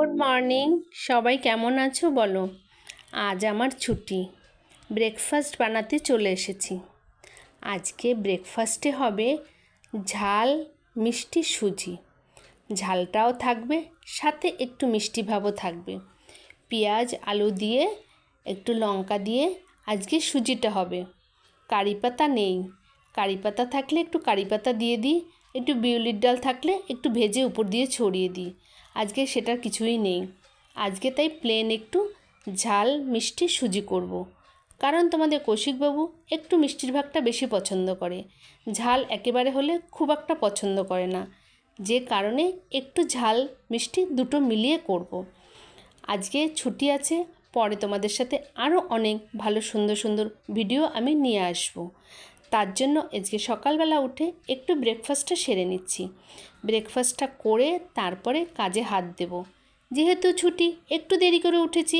Good morning. সবাই কেমন আছো বলো। আজ আমার ছুটি, ব্রেকফাস্ট বানাতে চলে এসেছি। আজকে ব্রেকফাস্টে হবে ঝাল মিষ্টি সুজি। ঝালটাও থাকবে, সাথে একটু মিষ্টি ভাবও থাকবে। পেঁয়াজ আলু দিয়ে একটু লঙ্কা দিয়ে আজকে সুজিটা হবে। কারি পাতা নেই, কারি পাতা থাকলে একটু কারি পাতা দিয়ে দিই, একটু বিউলির ডাল থাকলে একটু ভেজে উপর দিয়ে ছড়িয়ে দিই। আজকে সেটা কিছুই নেই। আজকে তাই প্লেন একটু ঝাল মিষ্টি সুজি করব। কারণ তোমাদের কৌশিকবাবু একটু মিষ্টির ভাগটা বেশি পছন্দ করে, ঝাল একেবারে হলে খুব একটা পছন্দ করে না। যে কারণে একটু ঝাল মিষ্টি দুটো মিলিয়ে করব। আজকে ছুটি আছে, পরে তোমাদের সাথে আরও অনেক ভালো সুন্দর সুন্দর ভিডিও আমি নিয়ে আসব। তার জন্য আজকে সকালবেলা উঠে একটু ব্রেকফাস্টটা সেরে নিচ্ছি। ব্রেকফাস্টটা করে তারপরে কাজে হাত দেব। যেহেতু ছুটি একটু দেরি করে উঠেছি,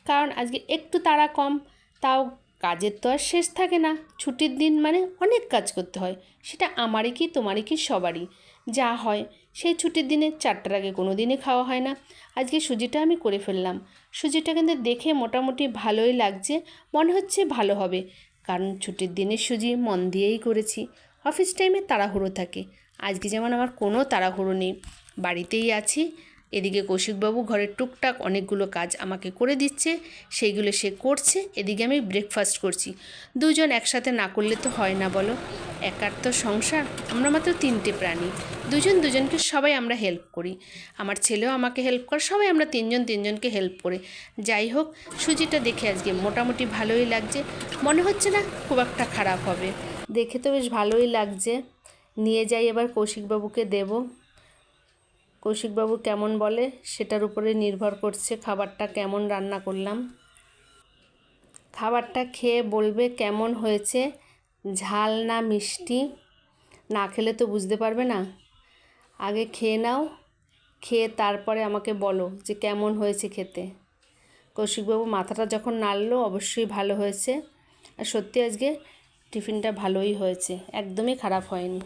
কারণ আজকে একটু তাড়া কম। তাও কাজের তো আর শেষ থাকে না, ছুটির দিন মানে অনেক কাজ করতে হয়। সেটা আমারই কি তোমারই কি সবারই যা হয়। সেই ছুটির দিনে 4টার আগে কোনো দিনই খাওয়া হয় না। আজকে সুজিটা আমি করে ফেললাম। সুজিটা কিন্তু দেখে মোটামুটি ভালোই লাগছে, মনে হচ্ছে ভালো হবে। কারণ ছুটির দিনের সুজি মন দিয়েই করেছি। অফিস টাইমে তাড়াহুড়ো থাকে, আজকে যেমন আমার কোনো তাড়াহুড়ো নেই, বাড়িতেই আছি। এদিকে কৌশিকবাবু ঘরের টুকটাক অনেকগুলো কাজ আমাকে করে দিচ্ছে, সেইগুলো সে করছে, এদিকে আমি ব্রেকফাস্ট করছি। দুজন একসাথে না করলে তো হয় না বলো। একার তো সংসার, আমরা মাত্র 3টে প্রাণী, দুজন দুজনকে সবাই আমরা হেল্প করি। আমার ছেলেও আমাকে হেল্প করে, সবাই আমরা তিনজন তিনজনকে হেল্প করে। যাই হোক, সুজিটা দেখে আজকে মোটামুটি ভালোই লাগছে, মনে হচ্ছে না খুব একটা খারাপ হবে। দেখে তো বেশ ভালোই লাগছে। নিয়ে যাই এবার কৌশিকবাবুকে দেব। কৌশিকবাবু কেমন বলে সেটার উপরে নির্ভর করছে খাবারটা কেমন রান্না করলাম। খাবারটা খেয়ে বলবে কেমন হয়েছে, ঝাল না মিষ্টি। না খেলে তো বুঝতে পারবে না। আগে খেয়ে নাও, খেয়ে তারপরে আমাকে বলো যে কেমন হয়েছে খেতে। কৌশিকবাবু মাথাটা যখন নাড়লো অবশ্যই ভালো হয়েছে। আর সত্যি আজকে টিফিনটা ভালোই হয়েছে, একদমই খারাপ হয়নি।